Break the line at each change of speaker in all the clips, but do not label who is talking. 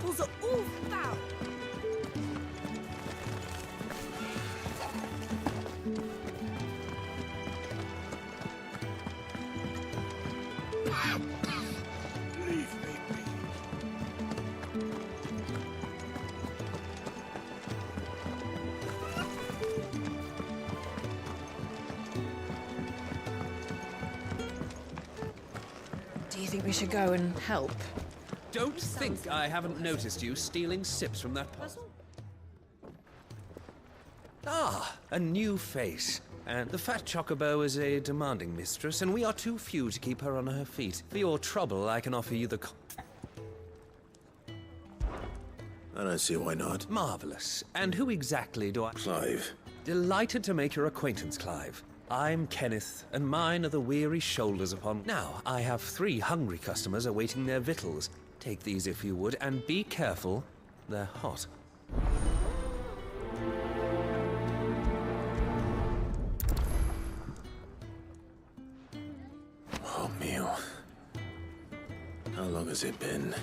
tables are all foul.
Leave me be.
Do you think we should go and help?
Don't think I haven't noticed you stealing sips from that pot. Ah, a new face. And the fat chocobo is a demanding mistress, and we are too few to keep her on her feet. For your trouble, I can offer you the...
I don't see why not.
Marvelous. And who exactly do I...
Clive.
Delighted to make your acquaintance, Clive. I'm Kenneth, and mine are the weary shoulders upon... Now, I have 3 hungry customers awaiting their victuals. Take these if you would, and be careful. They're hot.
Oh, meal. How long has it been?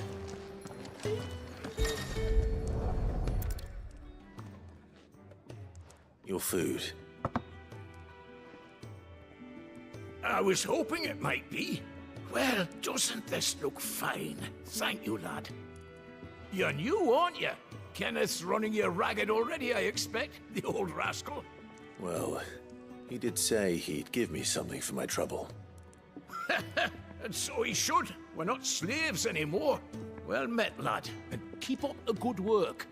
Your food.
I was hoping it might be. Well, doesn't this look fine? Thank you, lad. You're new, aren't you? Kenneth's running you ragged already, I expect, the old rascal.
Well, he did say he'd give me something for my trouble.
And so he should. We're not slaves anymore. Well met, lad, and keep up the good work.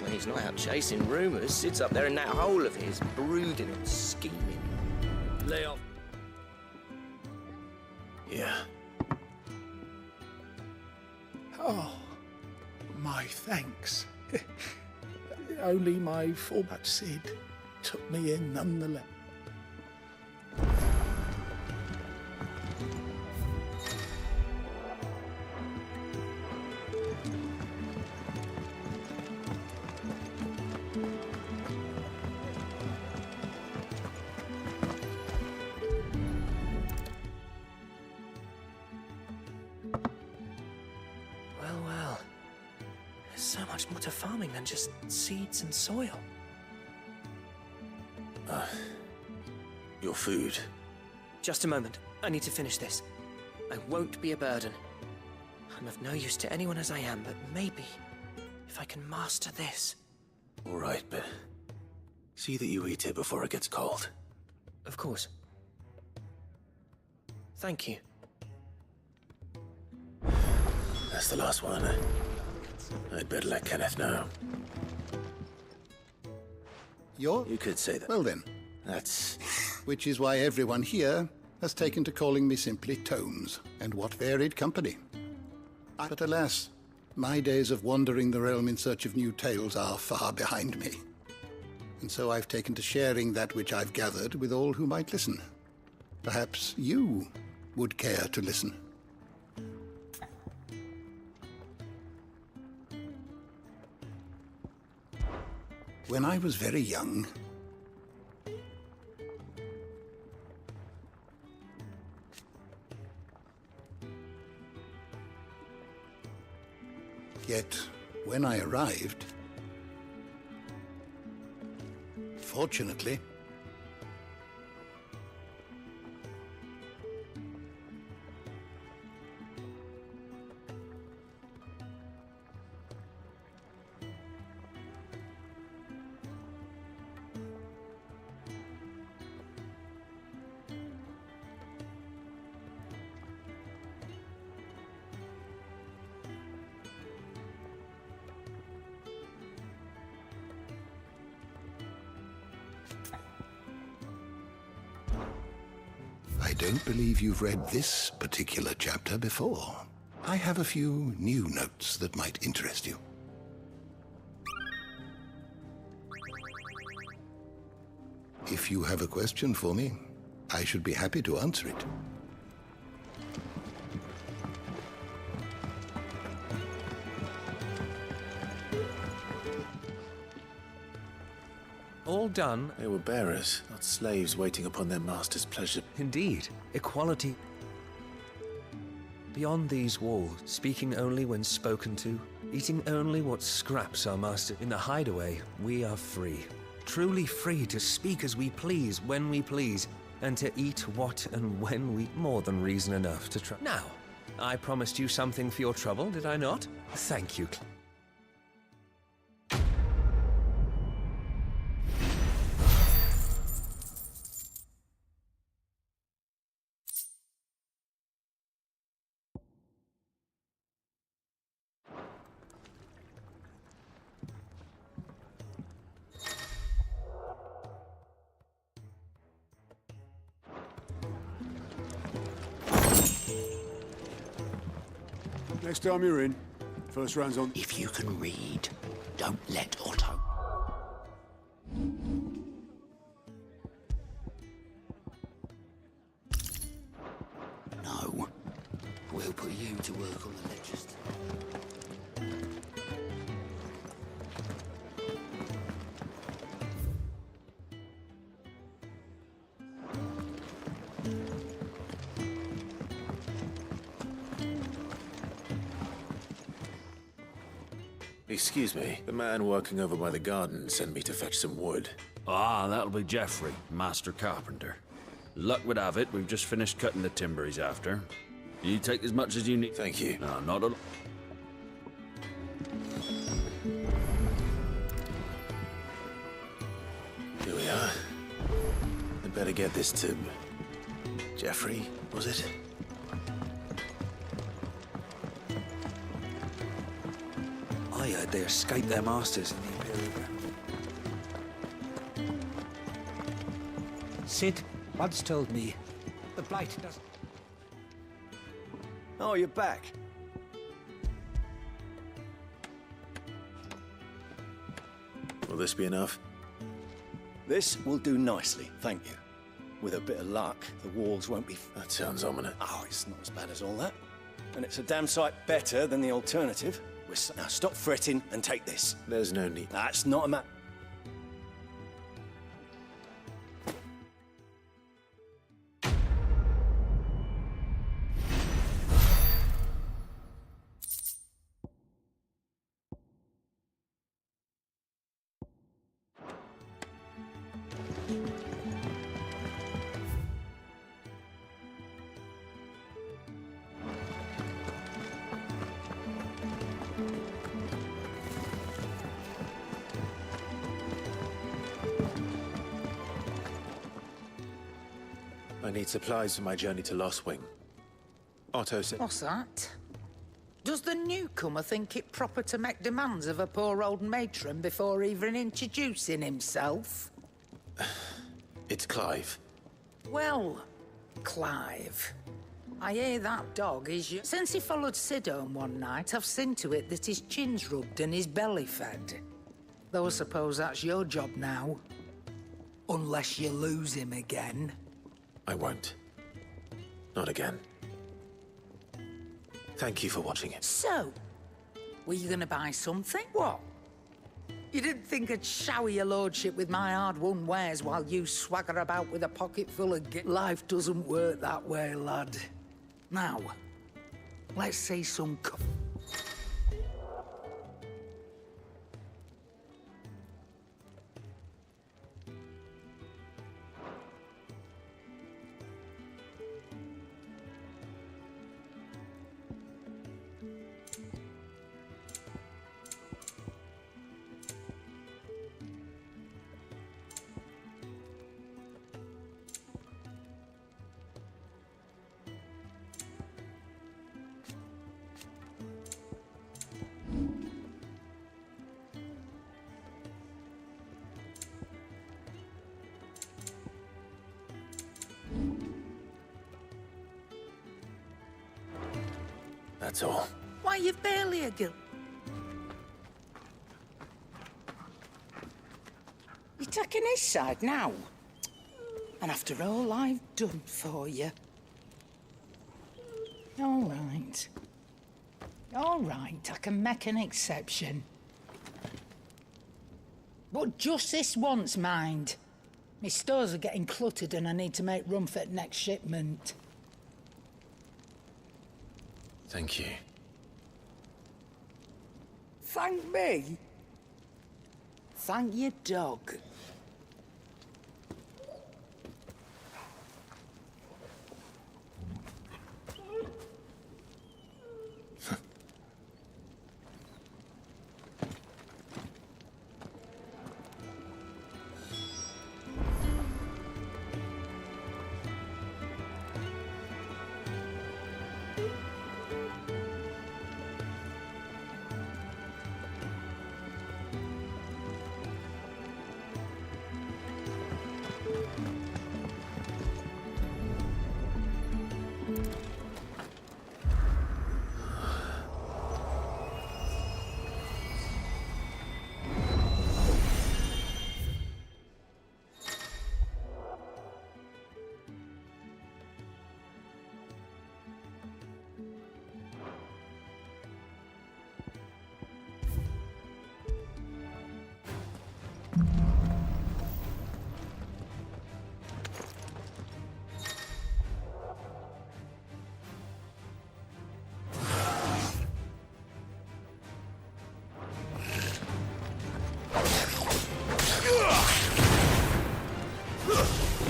When he's not out chasing rumours, sits up there in that hole of his, brooding and scheming.
Lay off.
Yeah.
Oh, my thanks. Only my former Sid took me in nonetheless.
Well. There's so much more to farming than just seeds and soil.
Your food.
Just a moment. I need to finish this. I won't be a burden. I'm of no use to anyone as I am, but maybe if I can master this.
All right, but see that you eat it before it gets cold.
Of course. Thank you.
That's the last one. I'd better let Kenneth know.
You're?
You could say that.
Well then.
That's...
Which is why everyone here has taken to calling me simply Tomes, and what varied company. But alas, my days of wandering the realm in search of new tales are far behind me. And so I've taken to sharing that which I've gathered with all who might listen. Perhaps you would care to listen. When I was very young, yet when I arrived, fortunately, I don't believe you've read this particular chapter before. I have a few new notes that might interest you. If you have a question for me, I should be happy to answer it.
All done.
They were bearers, not slaves waiting upon their master's pleasure.
Indeed, equality. Beyond these walls, speaking only when spoken to, eating only what scraps our master. In the hideaway, we are free. Truly free to speak as we please, when we please, and to eat what and when we... More than reason enough to try. Now, I promised you something for your trouble, did I not? Thank you.
Next time you're in, first round's on.
If you can read, don't let Otto. No. We'll put you to work on the register.
Excuse me, the man working over by the garden sent me to fetch some wood.
Ah, that'll be Geoffrey, master carpenter. Luck would have it, we've just finished cutting the timber he's after. You take as much as you need.
Thank you.
No, not at all.
Here we are. I'd better get this to... Geoffrey, was it?
I heard they escaped their masters in the Imperial ground.
Sid, Bud's told me the Blight doesn't...
Oh, you're back.
Will this be enough?
This will do nicely, thank you. With a bit of luck, the walls won't be...
That sounds ominous.
Oh, it's not as bad as all that. And it's a damn sight better than the alternative. Now stop fretting and take this.
There's no need.
That's not a
I need supplies for my journey to Lost Wing. Otto said...
What's that? Does the newcomer think it proper to make demands of a poor old matron before even introducing himself?
It's Clive.
Well, Clive, I hear that dog is your... Since he followed Sid home one night, I've seen to it that his chin's rubbed and his belly fed. Though I suppose that's your job now. Unless you lose him again.
I won't. Not again. Thank you for watching it.
So, were you gonna buy something? What? You didn't think I'd shower your lordship with my hard-won wares while you swagger about with a pocket full of Life doesn't work that way, lad. Now, let's see some
That's all.
Why, you've barely a gil... You're taking his side now? And after all I've done for you? All right. All right, I can make an exception. But just this once, mind. My stores are getting cluttered and I need to make room for the next shipment.
Thank you.
Thank me? Thank your dog.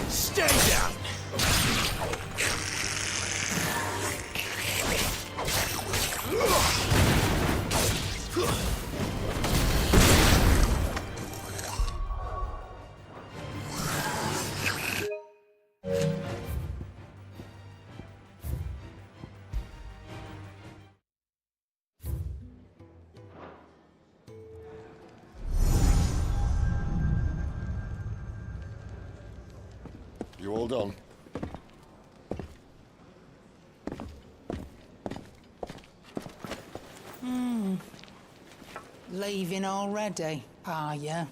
Stay down!
You all done?
Leaving already, are you?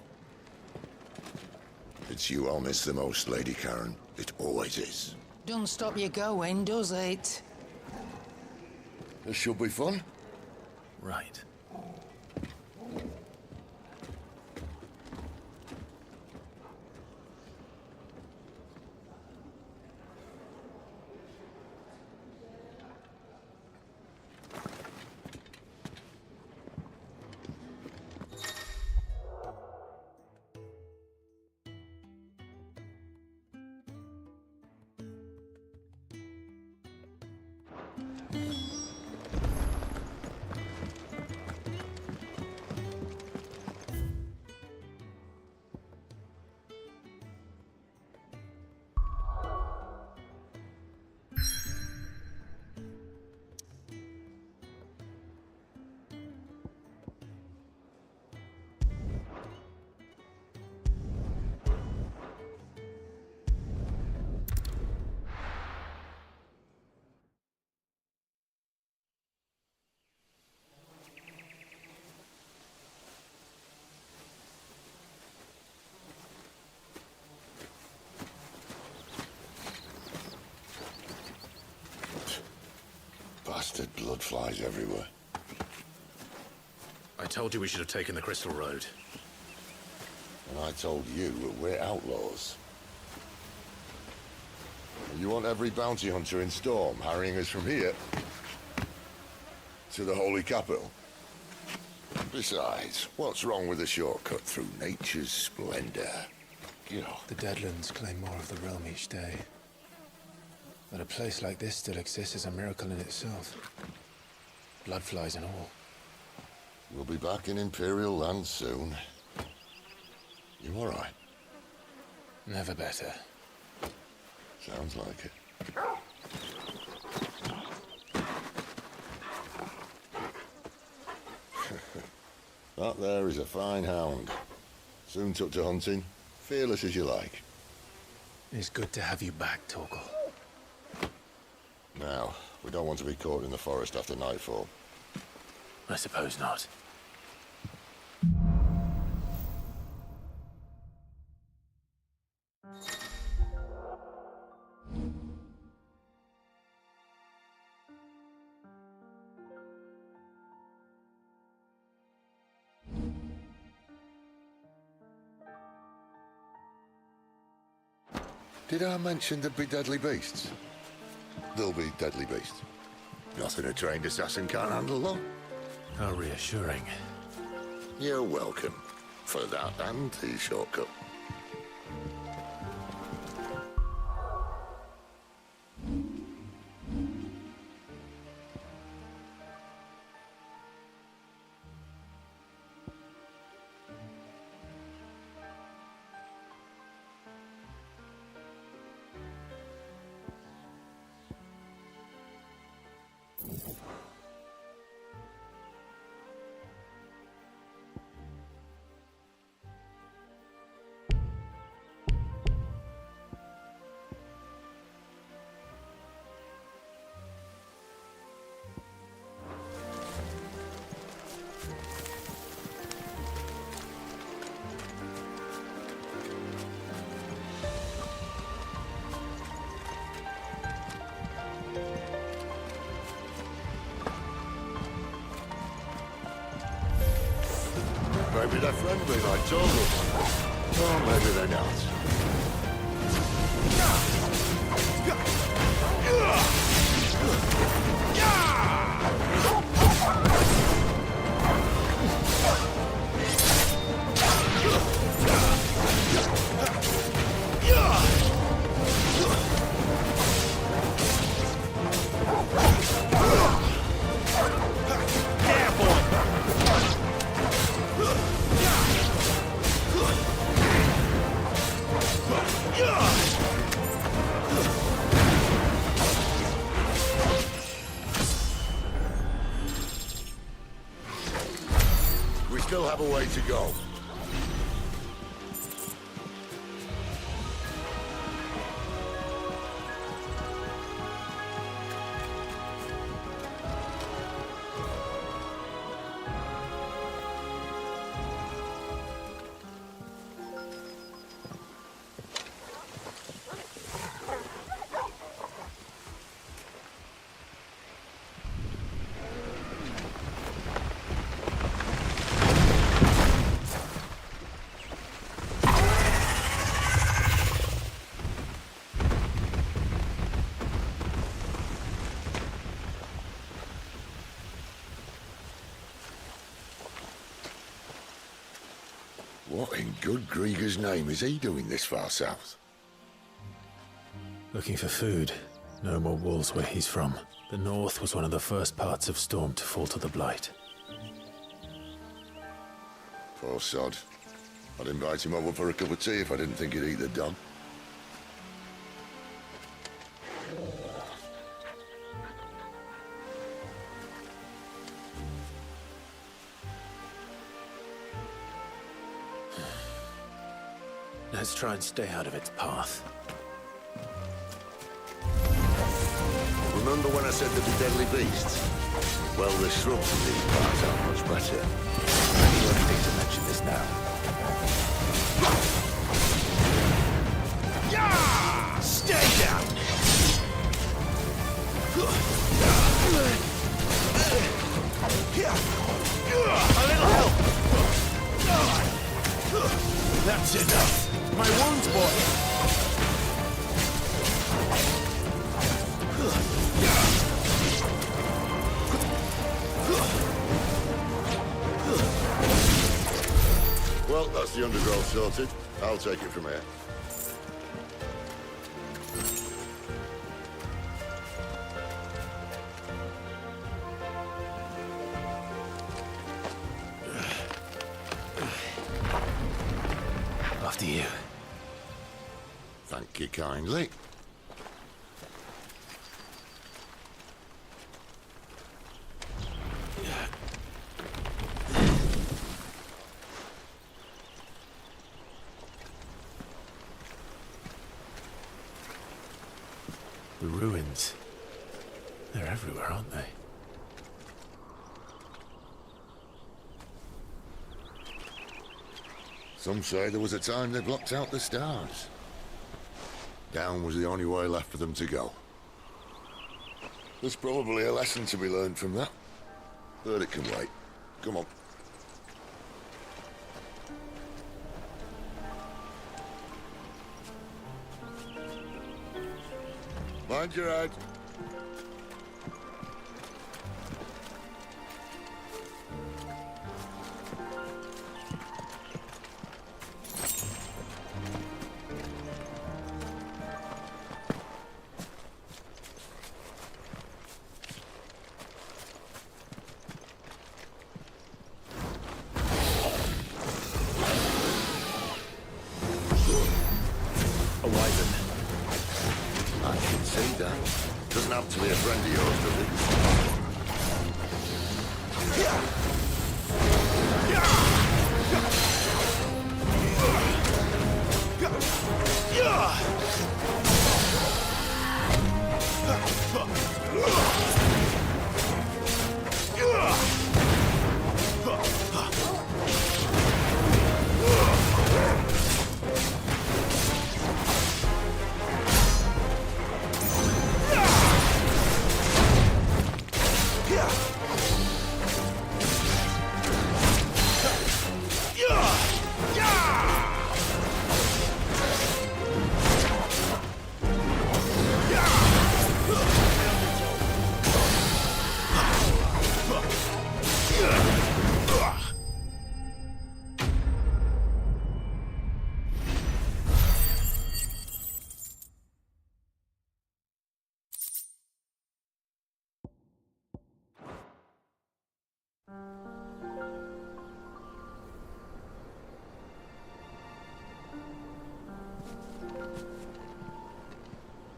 It's you I'll miss the most, Lady Karen. It always is.
Don't stop you going, does it?
This should be fun.
Right.
Bastard blood flies everywhere.
I told you we should have taken the Crystal Road.
And I told you that we're outlaws. You want every bounty hunter in Storm harrying us from here to the Holy Capital? Besides, what's wrong with a shortcut through nature's splendor? You know.
The Deadlands claim more of the realm each day. That a place like this still exists is a miracle in itself. Bloodflies and all.
We'll be back in Imperial land soon. You all right?
Never better.
Sounds like it. That there is a fine hound. Soon took to hunting. Fearless as you like.
It's good to have you back, Torgal.
Now, we don't want to be caught in the forest after nightfall.
I suppose not.
Did I mention there'd be deadly beasts? There'll be deadly beasts. Nothing a trained assassin can't handle, though.
How reassuring.
You're welcome. For that and the shortcut. Maybe they're friendly like Togus. Or maybe they're not. We still have a way to go. What in good Grieger's name is he doing this far south?
Looking for food. No more wolves where he's from. The north was one of the first parts of Storm to fall to the Blight.
Poor sod. I'd invite him over for a cup of tea if I didn't think he'd eat the dog.
Let's try and stay out of its path.
Remember when I said there'd be deadly beasts? Well, the shrubs in these parts aren't much better. You only need to mention this now.
Yeah! Stay down! A little help! That's enough! My wounds, boy!
Well, that's the undergrowth sorted. I'll take it from here.
After you.
Thank you kindly.
The ruins. They're everywhere, aren't they?
Some say there was a time they blocked out the stars. Down was the only way left for them to go. There's probably a lesson to be learned from that. But it can wait. Come on. Mind your head.
A wyvern.
I can see that. Doesn't have to be a friend of yours, does it?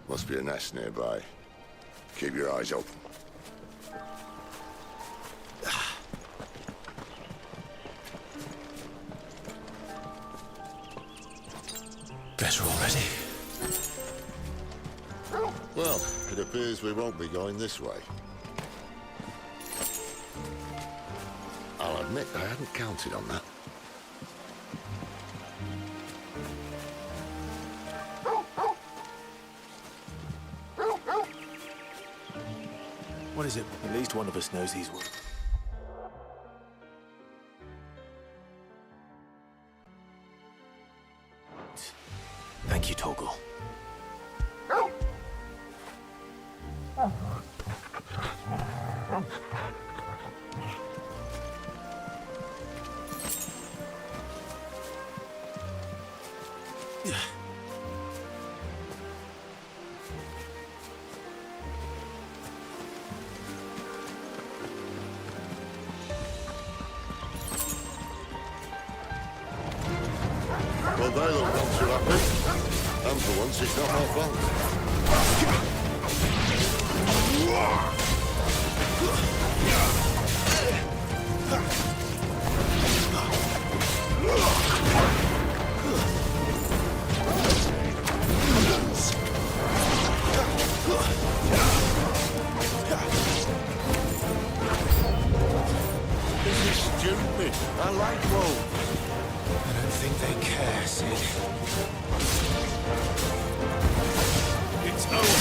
Must be a nest nearby. Keep your eyes open.
Better already.
Well, it appears we won't be going this way. I'll admit I hadn't counted on that.
What is it? At least one of us knows these words. Thank you, Toggle.
Well, they look not too happy. And for once, it's not my fault. This is stupid. I like wolves.
I don't think they care, Sid.
It's over.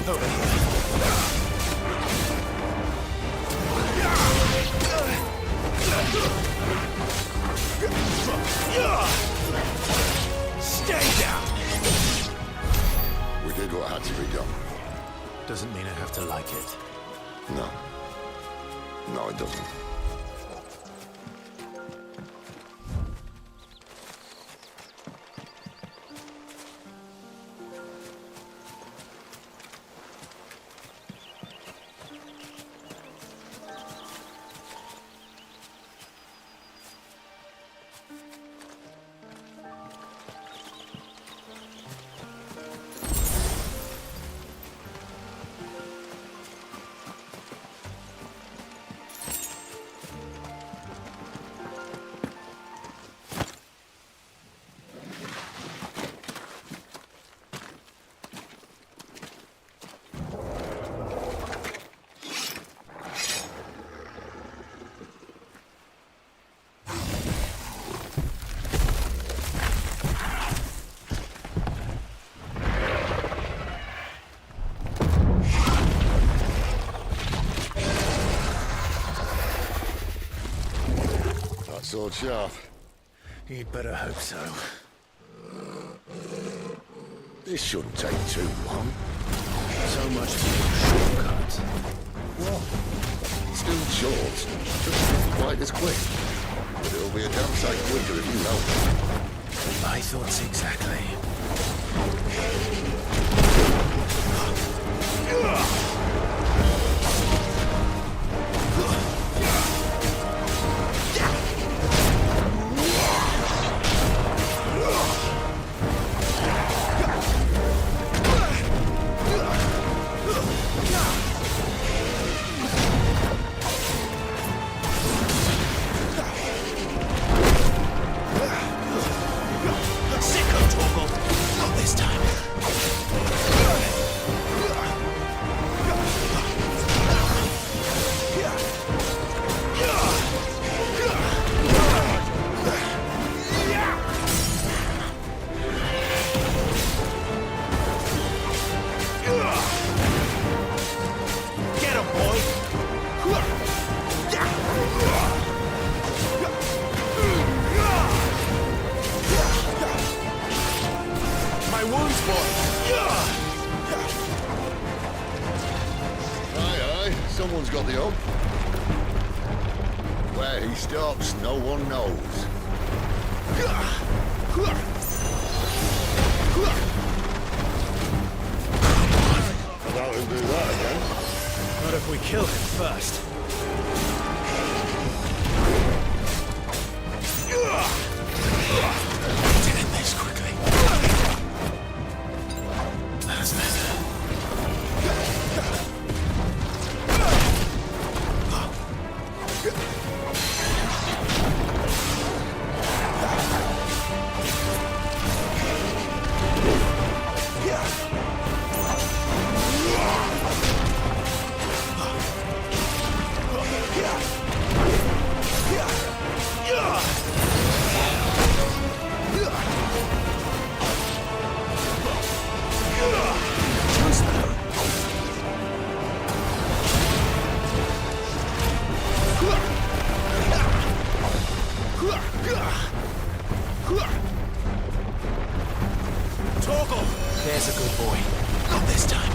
Over here.
Stay down.
We did what had to be done.
Doesn't mean I have to like it.
No. No, it doesn't. sword sharp?
You'd better hope so.
This shouldn't take too long.
So much for a shortcut.
What? Still short. Just quite as quick. But it'll be a damn sight quicker if you help.
My thoughts exactly.
Someone's got the hook. Where he stops, no one knows. I doubt he'll do that again.
Not if we kill him first. Let's end this quickly. That's better. There's a good boy. Not this time.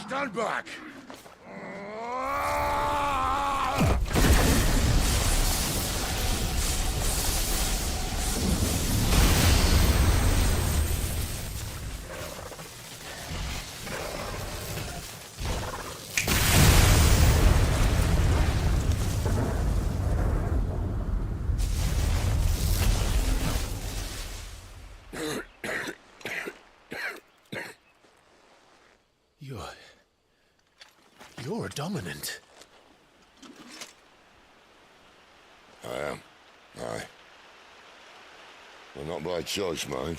Stand back!
You're a dominant.
I am. Aye. Well, not by choice, mind.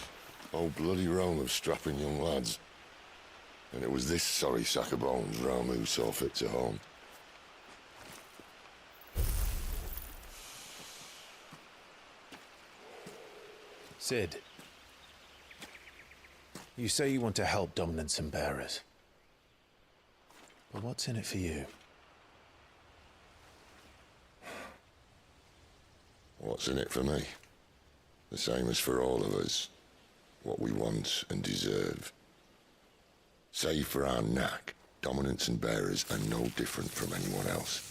Whole bloody realm of strapping young lads. And it was this sorry sack of bones Ram who saw fit to home.
Sid. You say you want to help dominants and bearers. But what's in it for you?
What's in it for me? The same as for all of us. What we want and deserve. Save for our knack, dominants and bearers are no different from anyone else.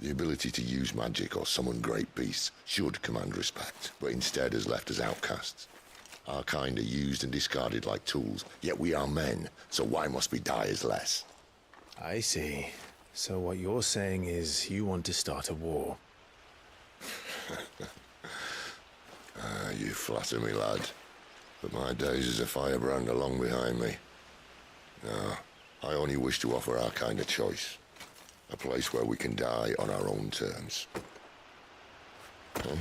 The ability to use magic or summon great beasts should command respect, but instead has left us outcasts. Our kind are used and discarded like tools, yet we are men, so why must we die as less?
I see. So what you're saying is you want to start a war.
You flatter me, lad. But my days as a firebrand are long behind me. No, I only wish to offer our kind of choice. A place where we can die on our own terms. Huh?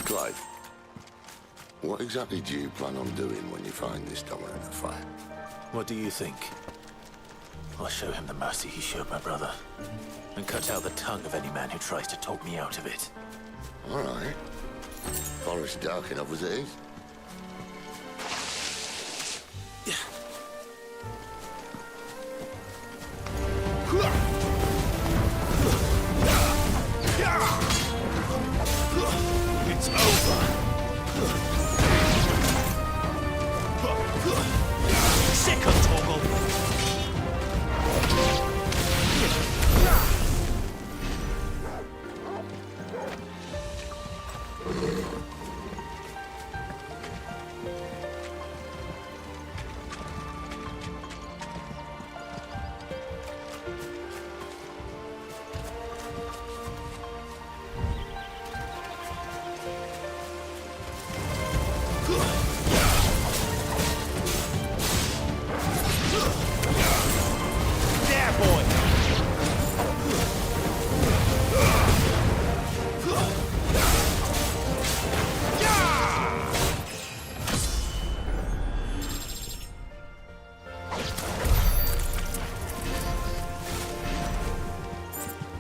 Clive, what exactly do you plan on doing when you find this dominant of fire?
What do you think? I'll show him the mercy he showed my brother, and cut out the tongue of any man who tries to talk me out of it.
All right. Forest dark enough as it is.
It's over.
Sick of Torgal!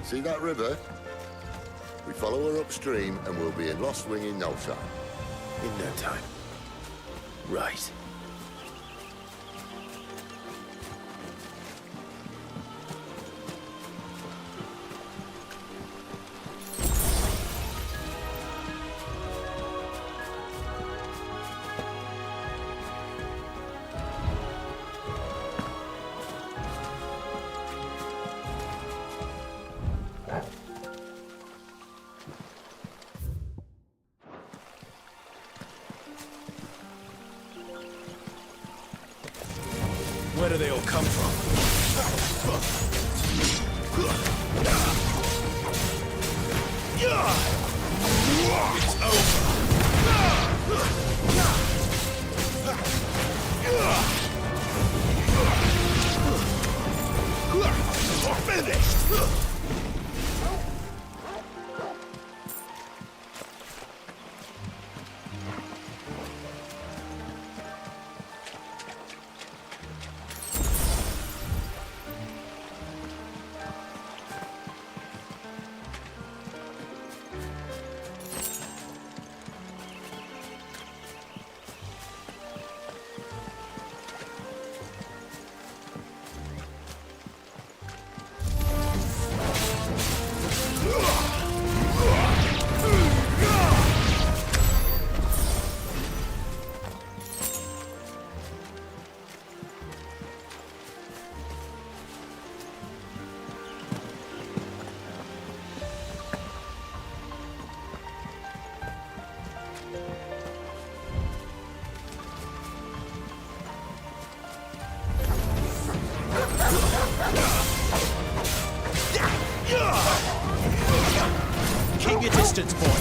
See that river? We follow her upstream and we'll be in Lost Wing in no time.
In no time. Right. Where do they all come from? It's over. Finished. Keep your distance, boy.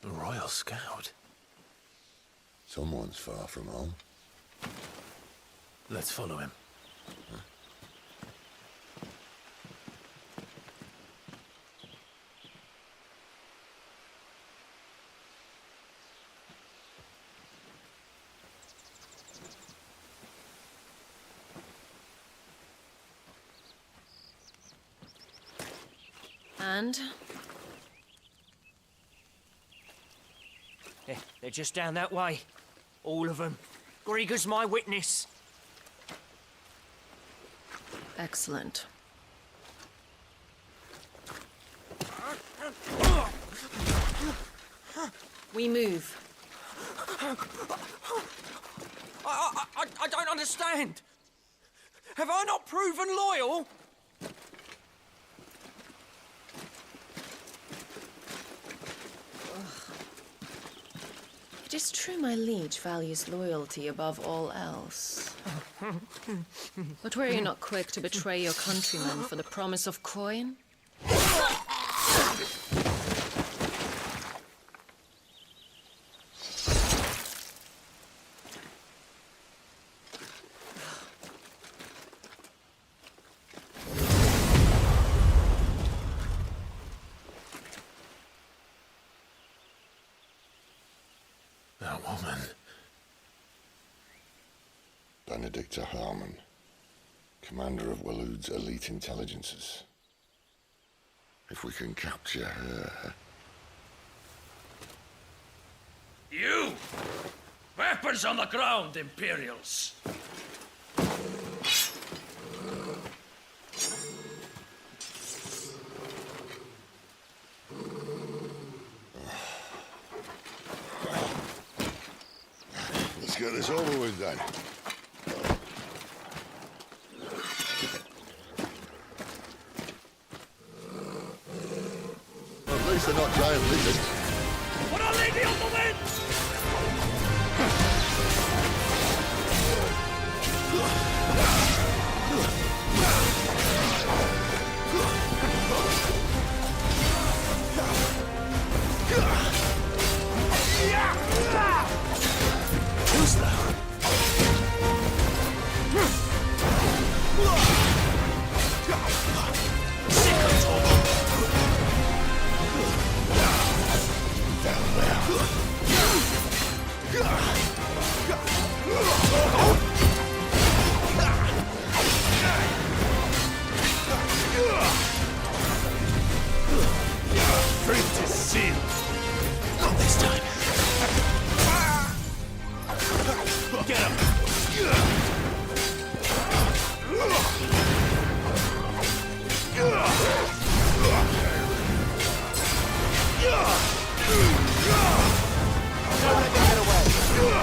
A Royal Scout?
Someone's far from home.
Let's follow him.
And?
They're just down that way. All of them. Grieger's my witness.
Excellent. We move.
I don't understand. Have I not proven loyal?
It is true my liege values loyalty above all else. But were you not quick to betray your countrymen for the promise of coin?
That woman.
Benedicta Harmon, commander of Waloed's elite intelligences. If we can capture her...
You! Weapons on the ground, Imperials!
Let's get this over with then. At least they're not giant lizards.
Put a lady on the wind!
Who's that?
Fate is sealed. Not this time. Get him!
Don't let them get away.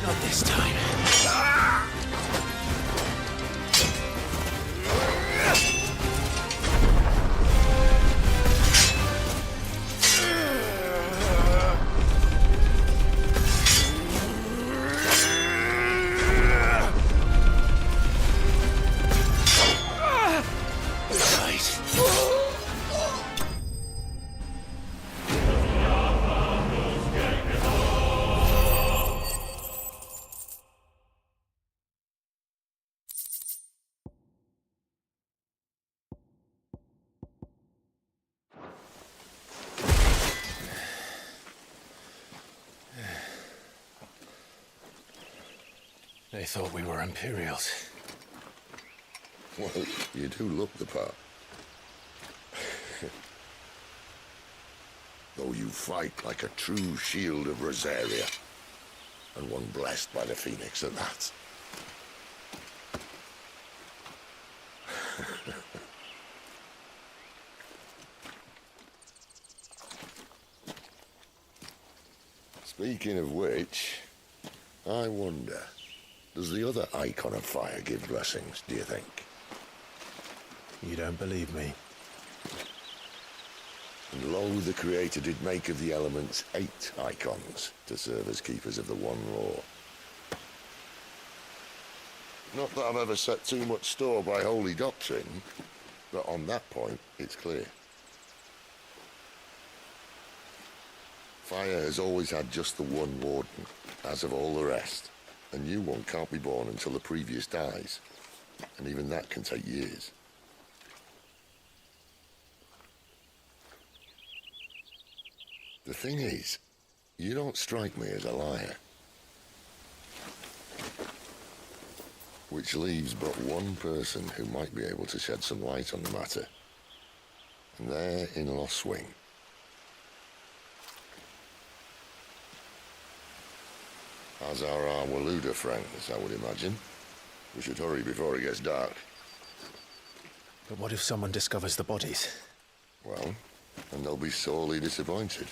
Not this time.
They thought we were Imperials.
Well, you do look the part. Though you fight like a true shield of Rosaria. And one blessed by the Phoenix at that. Speaking of which, I wonder, does the other icon of fire give blessings, do you think?
You don't believe me?
And lo, the Creator did make of the elements 8 icons to serve as keepers of the one law. Not that I've ever set too much store by holy doctrine, but on that point, it's clear. Fire has always had just the one warden, as of all the rest. A new one can't be born until the previous dies, and even that can take years. The thing is, you don't strike me as a liar. Which leaves but one person who might be able to shed some light on the matter. And they're in Lost Swing. As are our Waluda friends, I would imagine. We should hurry before it gets dark.
But what if someone discovers the bodies?
Well, and they'll be sorely disappointed.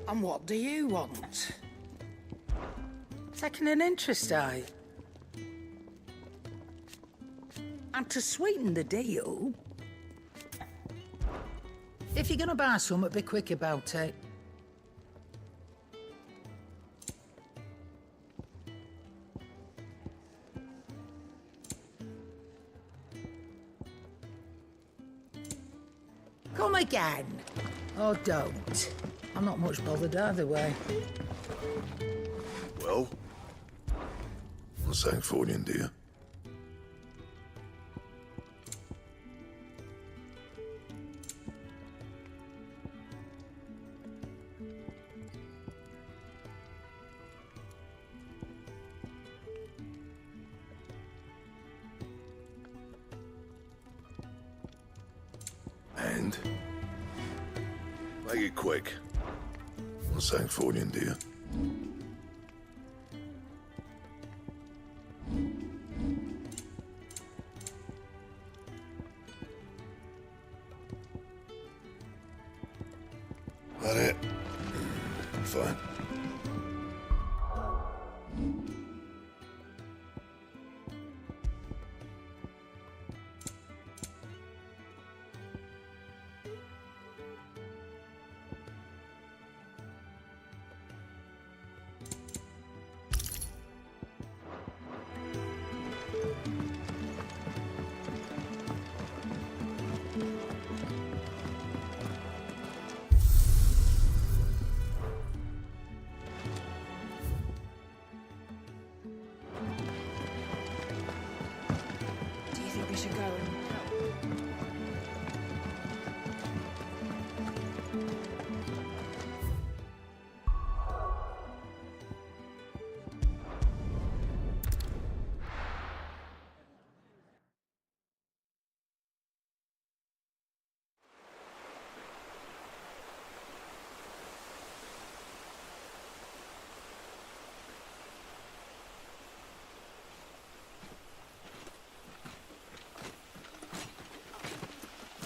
And what do you want? Taking an interest, are you? And to sweeten the deal, if you're gonna buy something, be quick about it. Come again. Or don't. I'm not much bothered either way.
Well, what's that for you, dear? And? Make it quick. What's that for you, dear? That it? Fine.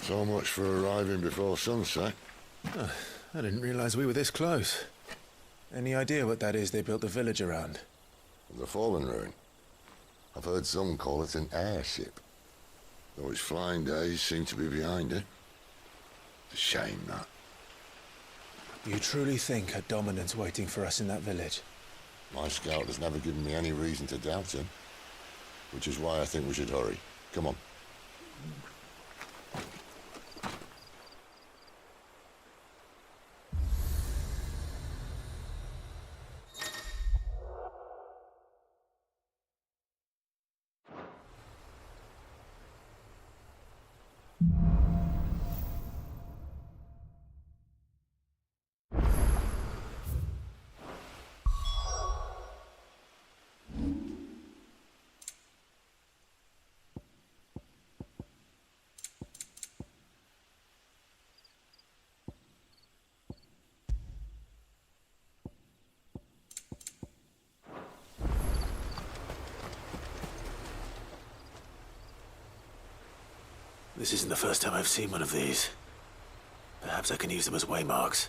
So much for arriving before sunset.
I didn't realize we were this close. Any idea what that is they built the village around?
The fallen ruin. I've heard some call it an airship. Though its flying days seem to be behind it. It's a shame, that.
You truly think a dominant's waiting for us in that village?
My scout has never given me any reason to doubt him. Which is why I think we should hurry. Come on.
This isn't the first time I've seen one of these. Perhaps I can use them as waymarks.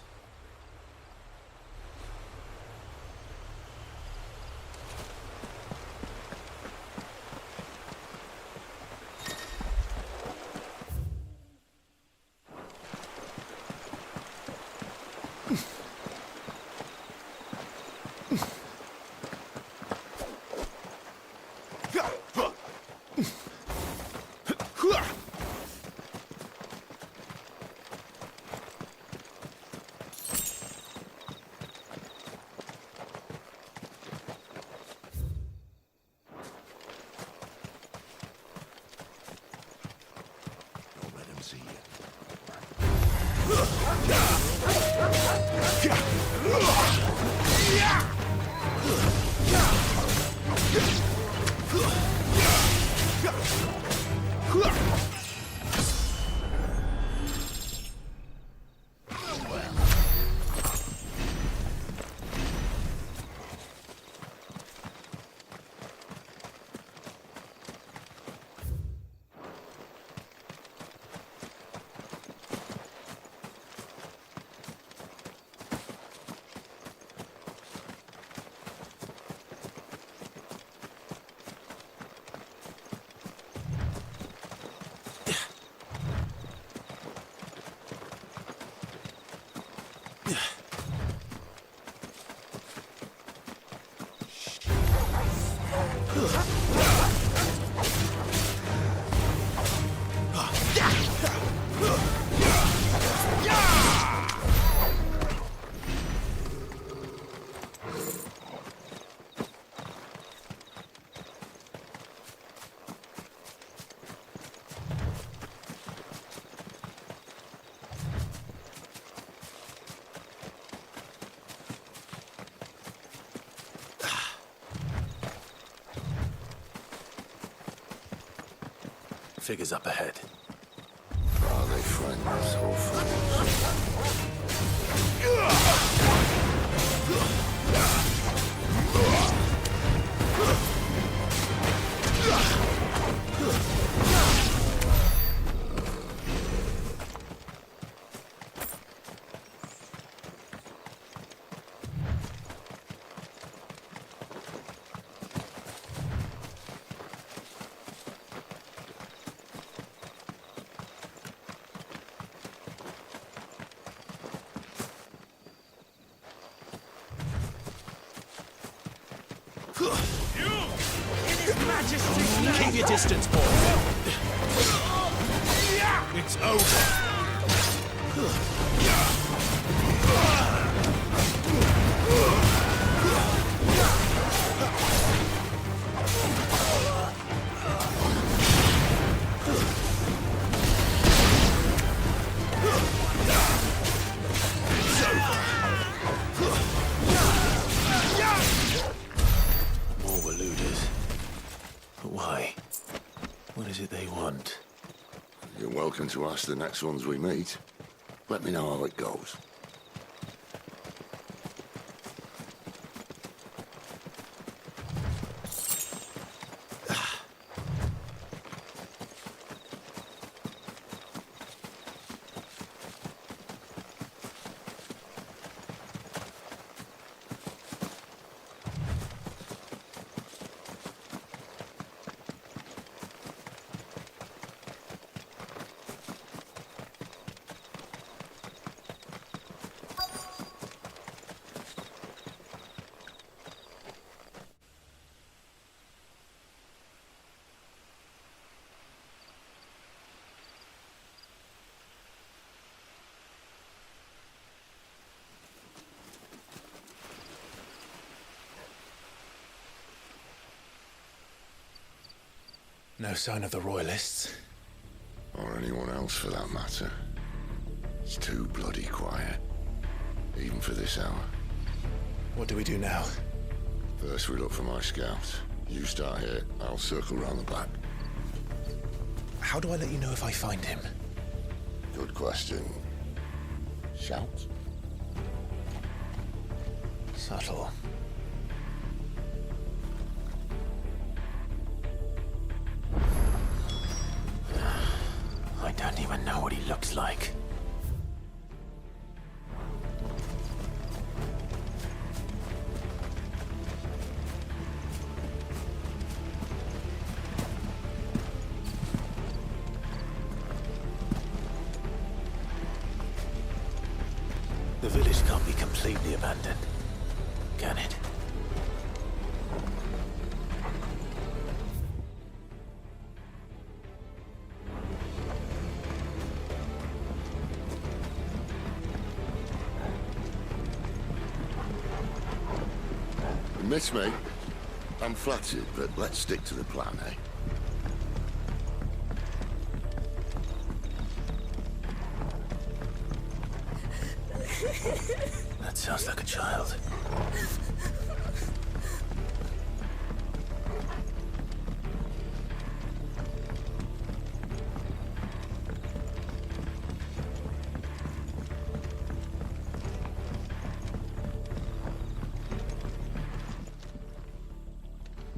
Figures up ahead.
Are they friends or fools?
Keep your distance, boy. It's over.
More Waluders. But why? What is it they want?
You're welcome to ask the next ones we meet. Let me know how it goes.
No sign of the Royalists.
Or anyone else for that matter. It's too bloody quiet. Even for this hour.
What do we do now?
First we look for my scouts. You start here, I'll circle round the back.
How do I let you know if I find him?
Good question. Shout?
Subtle.
I don't even know what he looks like. The village can't be completely abandoned, can it?
You miss me? I'm flattered, but let's stick to the plan, eh?
That sounds like a child.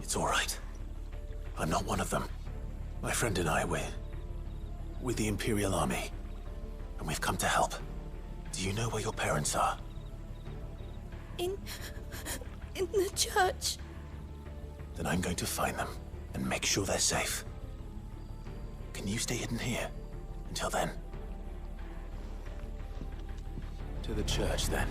It's all right. I'm not one of them. My friend and I, we're with the Imperial Army, and we've come to help. Do you know where your parents are?
In the church.
Then I'm going to find them and make sure they're safe. Can you stay hidden here until then? To the church, then.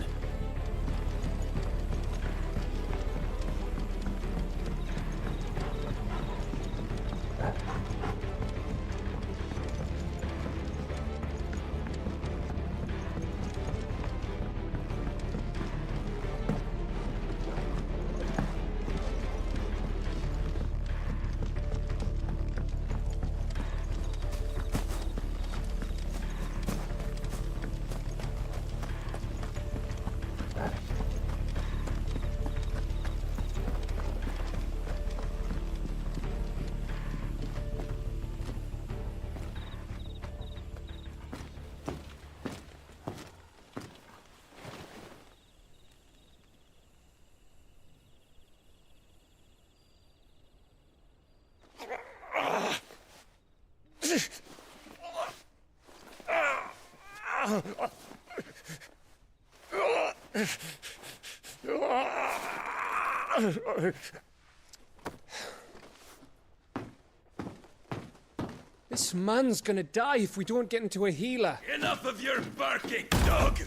This man's gonna die if we don't get into a healer.
Enough of your barking, dog!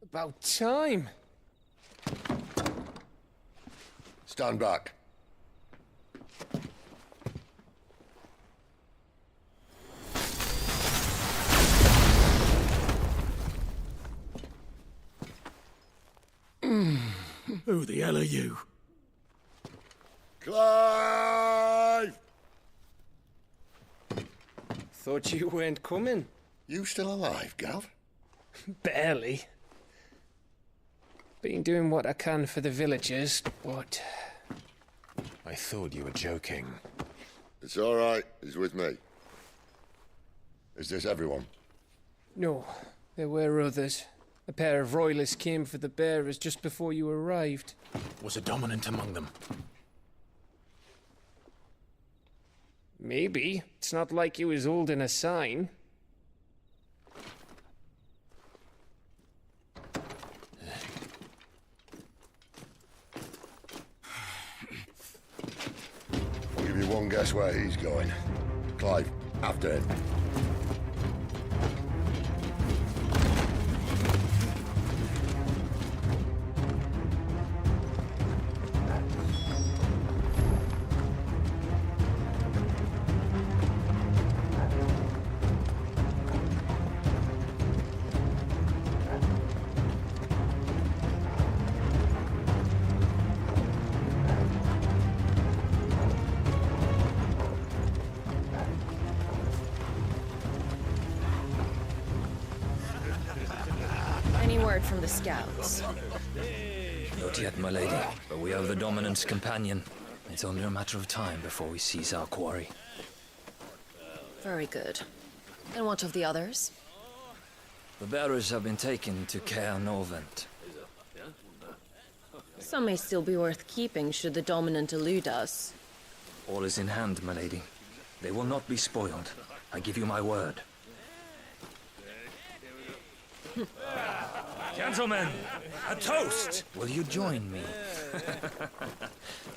About time.
Stand back.
Who the hell are you?
Clive!
Thought you weren't coming.
You still alive, Gav?
Barely. Been doing what I can for the villagers, but...
I thought you were joking.
It's all right. He's with me. Is this everyone?
No, there were others. A pair of royalists came for the bearers just before you arrived.
Was a dominant among them?
Maybe. It's not like he was holding a sign.
I'll give you one guess where he's going. Clive, after him.
scouts?
Not yet, my lady, but we have the Dominant's companion. It's only a matter of time before we seize our quarry.
Very good. And what of the others?
The bearers have been taken to Caer Norvent.
Some may still be worth keeping should the Dominant elude us.
All is in hand, my lady. They will not be spoiled. I give you my word. Gentlemen, a toast! Will you join me?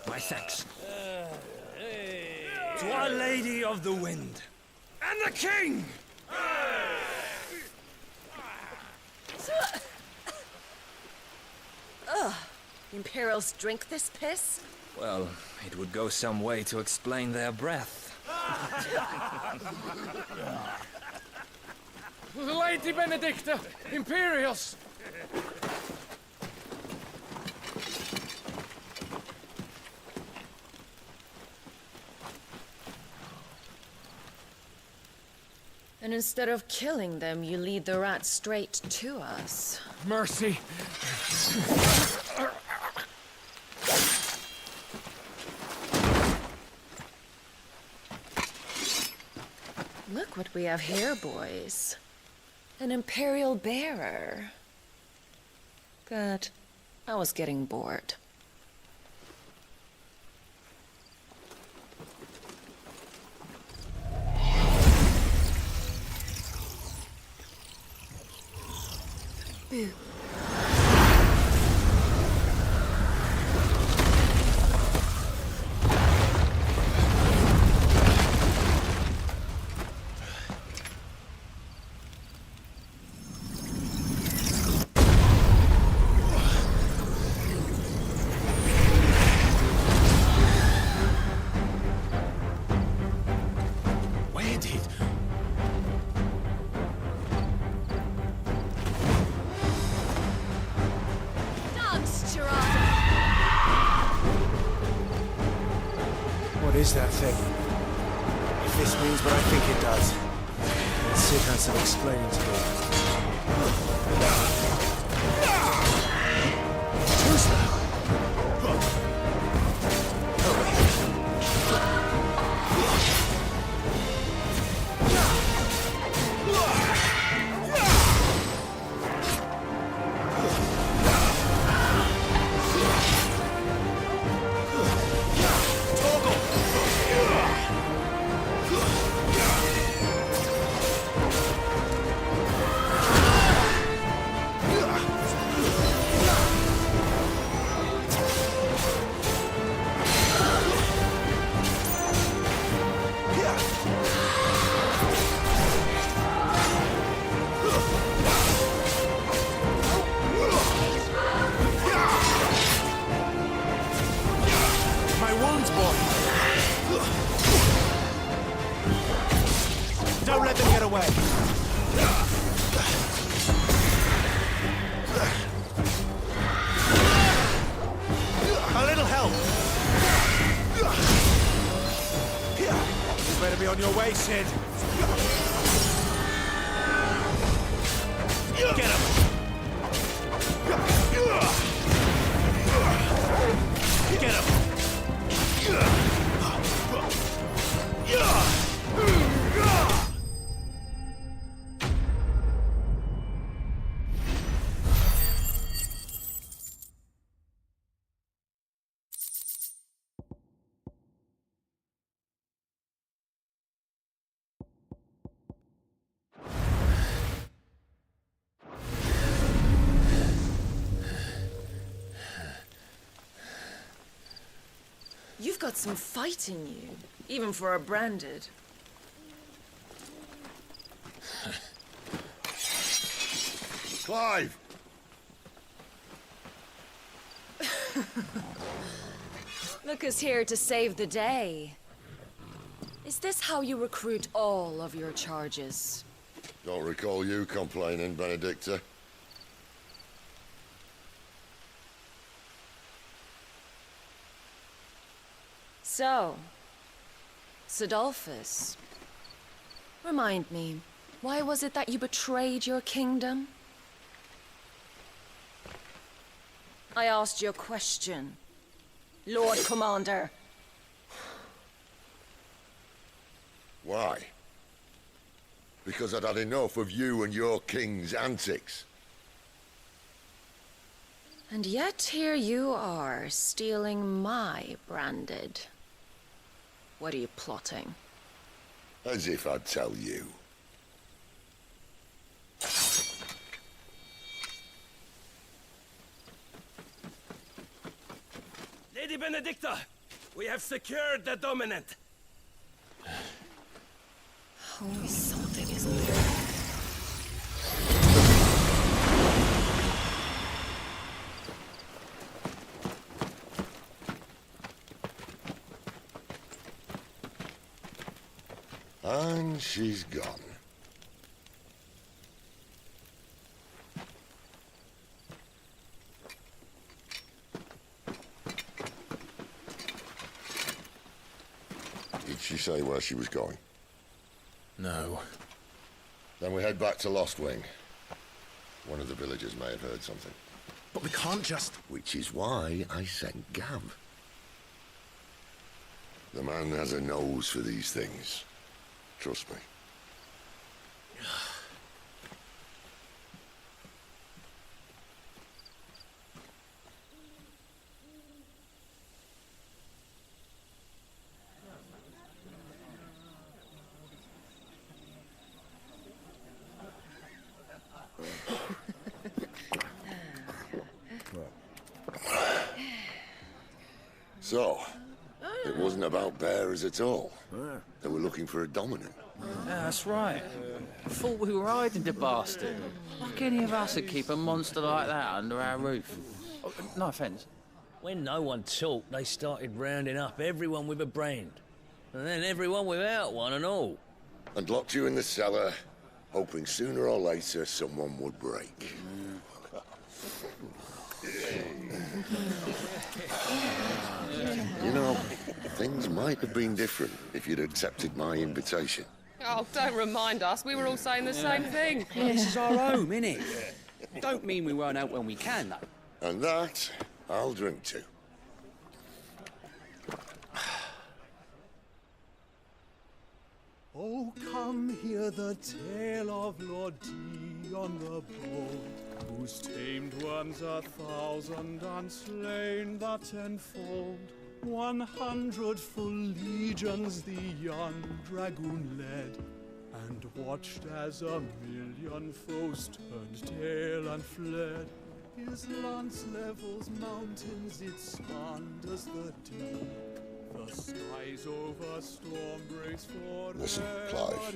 My thanks. To Our Lady of the Wind and the King!
Ugh. Imperials drink this piss?
Well, it would go some way to explain their breath.
Lady Benedicta! Imperials!
And instead of killing them, you lead the rats straight to us.
Mercy!
Look what we have here, boys. An Imperial bearer. Good. I was getting bored. Boo.
What is that thing? If this means what I think it does, then Sid has some explaining to do. Too slow. Don't let them get away. A little help. You better be on your way, Sid. Get him. Get him.
You've got some fight in you, even for a branded.
Clive!
Look who's here to save the day. Is this how you recruit all of your charges?
Don't recall you complaining, Benedicta.
So, Sidolphus, remind me, why was it that you betrayed your kingdom? I asked you a question, Lord Commander.
Why? Because I'd had enough of you and your king's antics.
And yet here you are, stealing my branded. What are you plotting?
As if I'd tell you.
Lady Benedicta, we have secured the dominant.
Always something, isn't there?
And she's gone. Did she say where she was going?
No.
Then we head back to Lost Wing. One of the villagers may have heard something.
But we can't just...
Which is why I sent Gav. The man has a nose for these things. Trust me. So, it wasn't about bearers at all. They were looking for a dominant.
Yeah, that's right. Thought we were hiding the bastard. Like any of us would keep a monster like that under our roof. Oh, no offence.
When no one talked, they started rounding up everyone with a brand. And then everyone without one and all.
And locked you in the cellar, hoping sooner or later someone would break. You know, things might have been different if you'd accepted my invitation.
Oh, don't remind us. We were all saying the same thing.
Yeah, this is our home, innit? Don't mean we won't out when we can, though.
And that, I'll drink to.
Oh, come hear the tale of Lord T on the bold, whose tamed ones 1,000 and slain the tenfold. 100 full legions the young dragoon led, and watched as 1,000,000 foes turned tail and fled. His lance levels mountains, it slanders the deep. The skies over storm breaks for
Listen, Clive.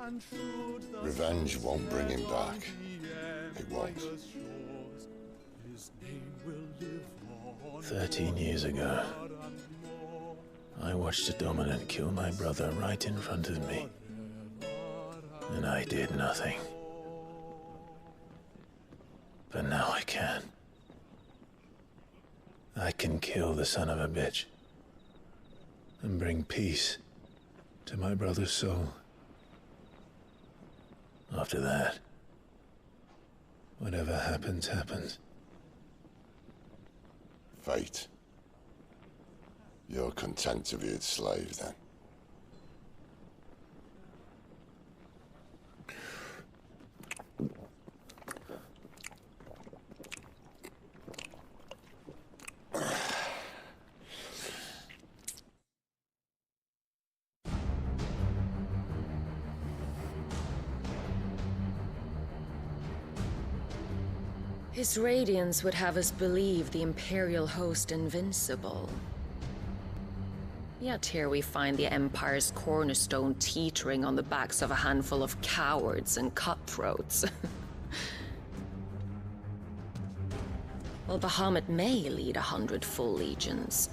and should the
Revenge won't bring him back. It won't.
His name will live on.
13 years ago, I watched a dominant kill my brother right in front of me. And I did nothing. But now I can. I can kill the son of a bitch and bring peace to my brother's soul. After that, whatever happens, happens.
Fate. You're content to be its slave, then?
His radiance would have us believe the Imperial host invincible. Yet here we find the Empire's cornerstone teetering on the backs of a handful of cowards and cutthroats. Well, Bahamut may lead 100 full legions.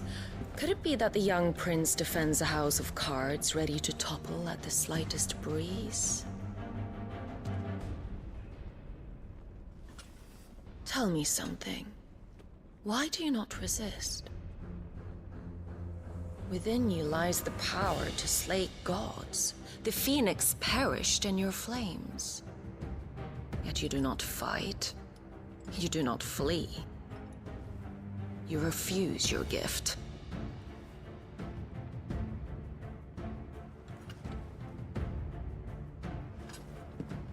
Could it be that the young prince defends a house of cards ready to topple at the slightest breeze? Tell me something. Why do you not resist? Within you lies the power to slay gods. The phoenix perished in your flames. Yet you do not fight. You do not flee. You refuse your gift.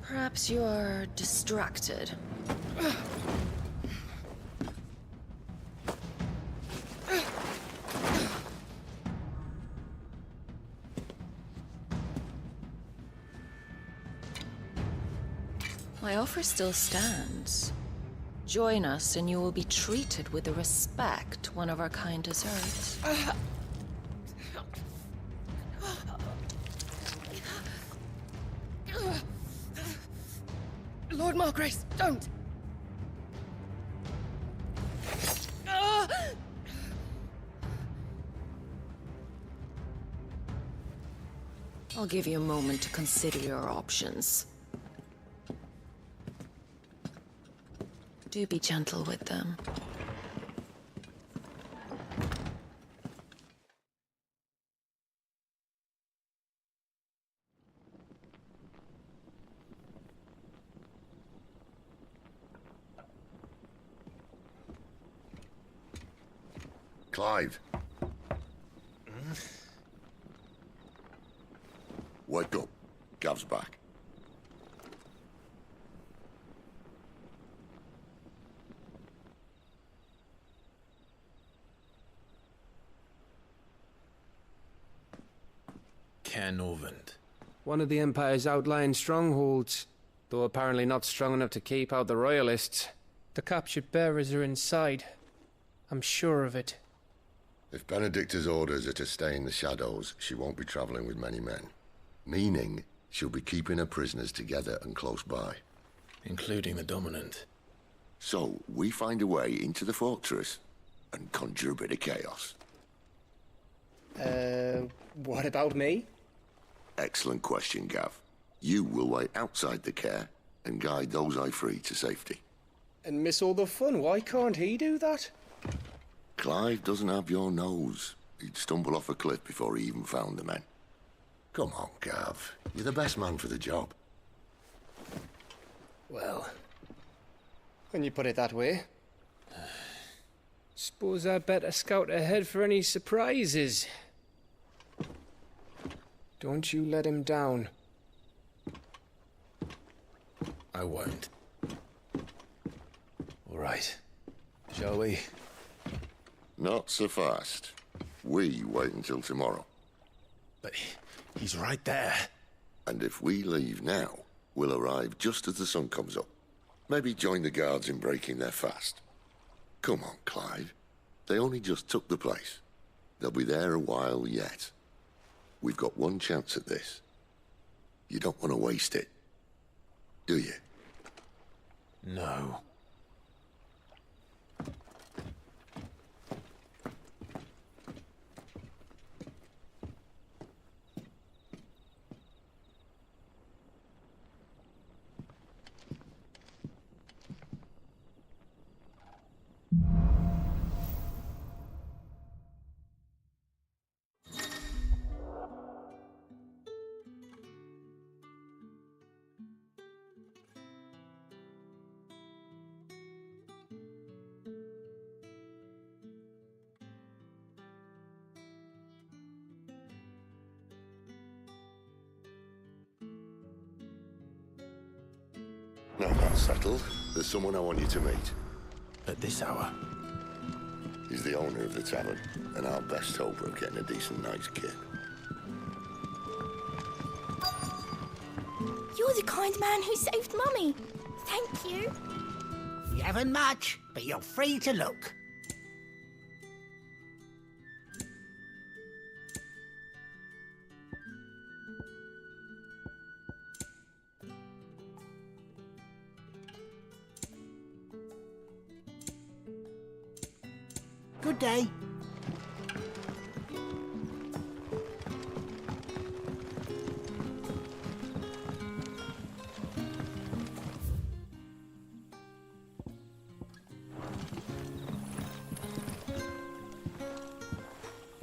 Perhaps you are distracted. My offer still stands. Join us and you will be treated with the respect one of our kind deserves.
Lord Margrace, don't!
I'll give you a moment to consider your options. Do be gentle with them.
Clive. Wake up. Gav's back.
Caernarvon.
One of the Empire's outlying strongholds, though apparently not strong enough to keep out the Royalists. The captured bearers are inside. I'm sure of it.
If Benedicta's orders are to stay in the shadows, she won't be traveling with many men. Meaning, she'll be keeping her prisoners together and close by.
Including the Dominant.
So, we find a way into the fortress and conjure a bit of chaos.
What about me?
Excellent question, Gav. You will wait outside the care and guide those I free to safety.
And miss all the fun. Why can't he do that?
Clive doesn't have your nose. He'd stumble off a cliff before he even found the men. Come on, Gav. You're the best man for the job.
Well, when you put it that way. Suppose I'd better scout ahead for any surprises. Don't you let him down.
I won't. All right. Shall we?
Not so fast. We wait until tomorrow.
But he's right there.
And if we leave now, we'll arrive just as the sun comes up. Maybe join the guards in breaking their fast. Come on, Clive. They only just took the place. They'll be there a while yet. We've got one chance at this. You don't want to waste it, do you?
No.
Now that's settled. There's someone I want you to meet.
At this hour?
He's the owner of the tavern, and our best hope of getting a decent night's kit.
You're the kind man who saved Mummy. Thank you.
You haven't much, but you're free to look. Good day.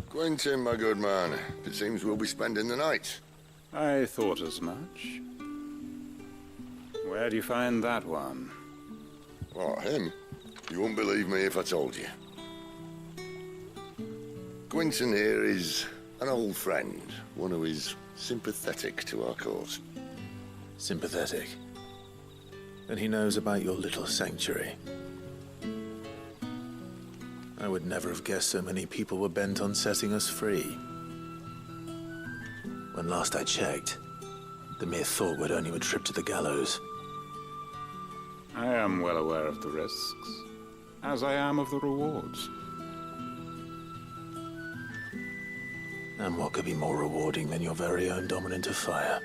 Quentin, my good man. It seems we'll be spending the night.
I thought as much. Where do you find that one?
What, him? You wouldn't believe me if I told you. Gwynson here is an old friend, one who is sympathetic to our cause.
Sympathetic? And he knows about your little sanctuary. I would never have guessed so many people were bent on setting us free. When last I checked, the mere thought would earn you a trip to the gallows.
I am well aware of the risks, as I am of the rewards.
And what could be more rewarding than your very own dominant of fire?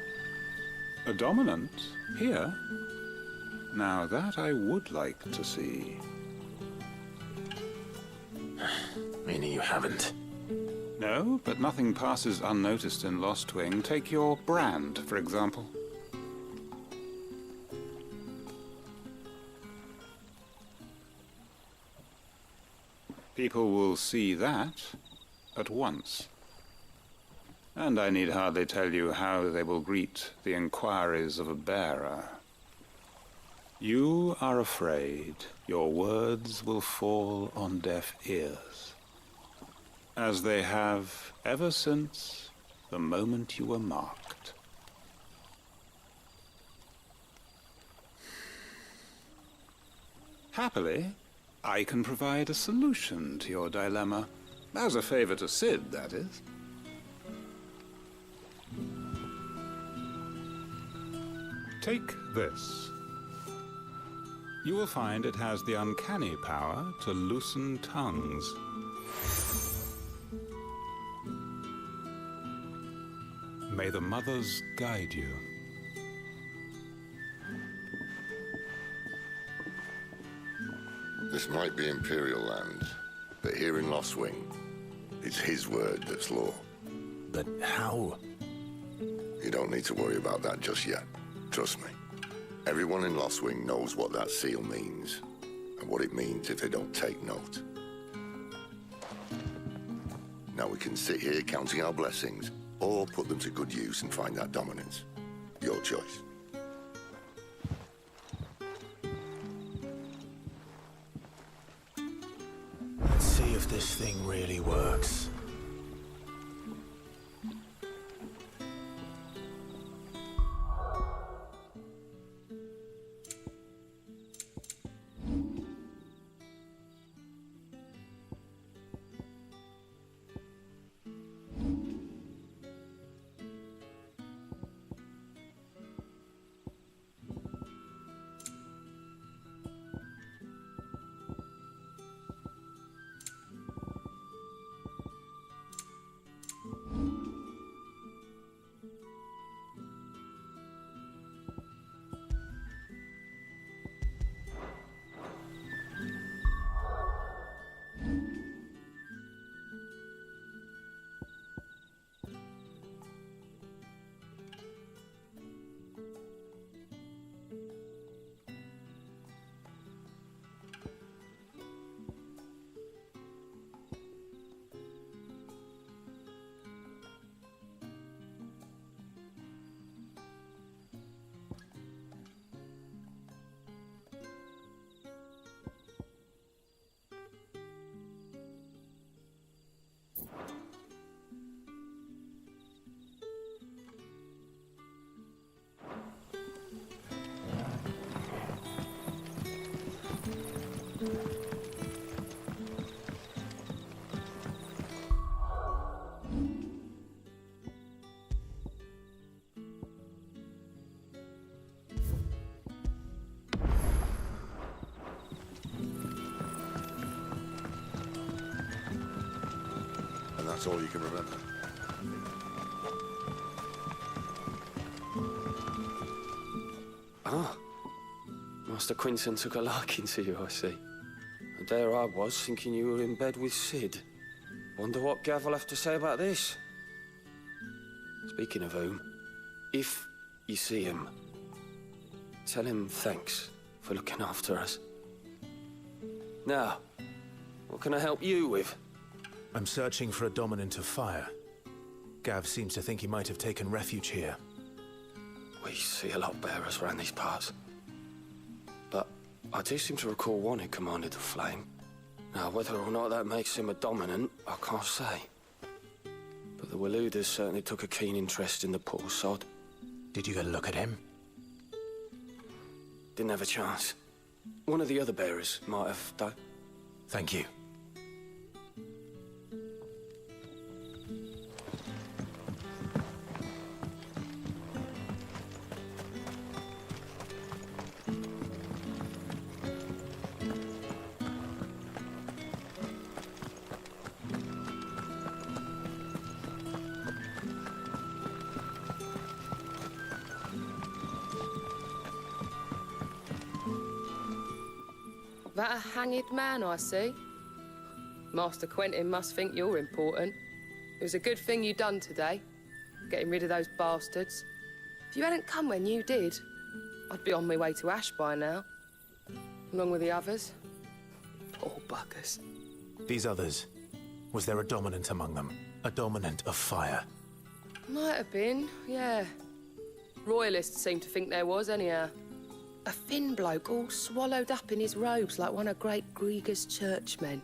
A dominant? Here? Now that I would like to see.
Meaning you haven't?
No, but nothing passes unnoticed in Lostwing. Take your brand, for example. People will see that at once. And I need hardly tell you how they will greet the inquiries of a bearer. You are afraid your words will fall on deaf ears, as they have ever since the moment you were marked. Happily, I can provide a solution to your dilemma, as a favor to Sid, that is. Take this. You will find it has the uncanny power to loosen tongues. May the mothers guide you.
This might be Imperial land, but here in Lostwing, it's his word that's law.
But how?
You don't need to worry about that just yet. Trust me. Everyone in Lostwing knows what that seal means, and what it means if they don't take note. Now we can sit here counting our blessings, or put them to good use and find that dominance. Your choice.
Let's see if this thing really works.
And that's all you can remember.
Ah. Master Quinton took a liking to you, I see. And there I was, thinking you were in bed with Sid. Wonder what Gav will have to say about this. Speaking of whom, if you see him, tell him thanks for looking after us. Now, what can I help you with?
I'm searching for a dominant of fire. Gav seems to think he might have taken refuge here.
We see a lot of bearers around these parts. But I do seem to recall one who commanded the flame. Now, whether or not that makes him a dominant, I can't say. But the Waluders certainly took a keen interest in the poor sod.
Did you go look at him?
Didn't have a chance. One of the other bearers might have done.
Thank you.
That a hanged man I see? Master Quentin must think you're important. It was a good thing you done today, getting rid of those bastards. If you hadn't come when you did, I'd be on my way to Ash by now, along with the others. Poor buggers.
These others, was there a dominant among them? A dominant of fire?
Might have been, yeah. Royalists seem to think there was, anyhow. A thin bloke all swallowed up in his robes like one of Great Gregor's churchmen.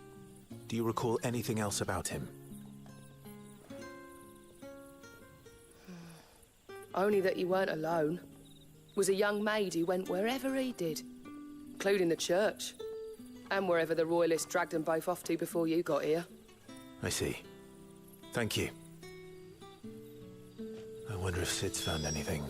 Do you recall anything else about him?
Only that he weren't alone. Was a young maid who went wherever he did, including the church, and wherever the Royalists dragged them both off to before you got here.
I see. Thank you. I wonder if Sid's found anything.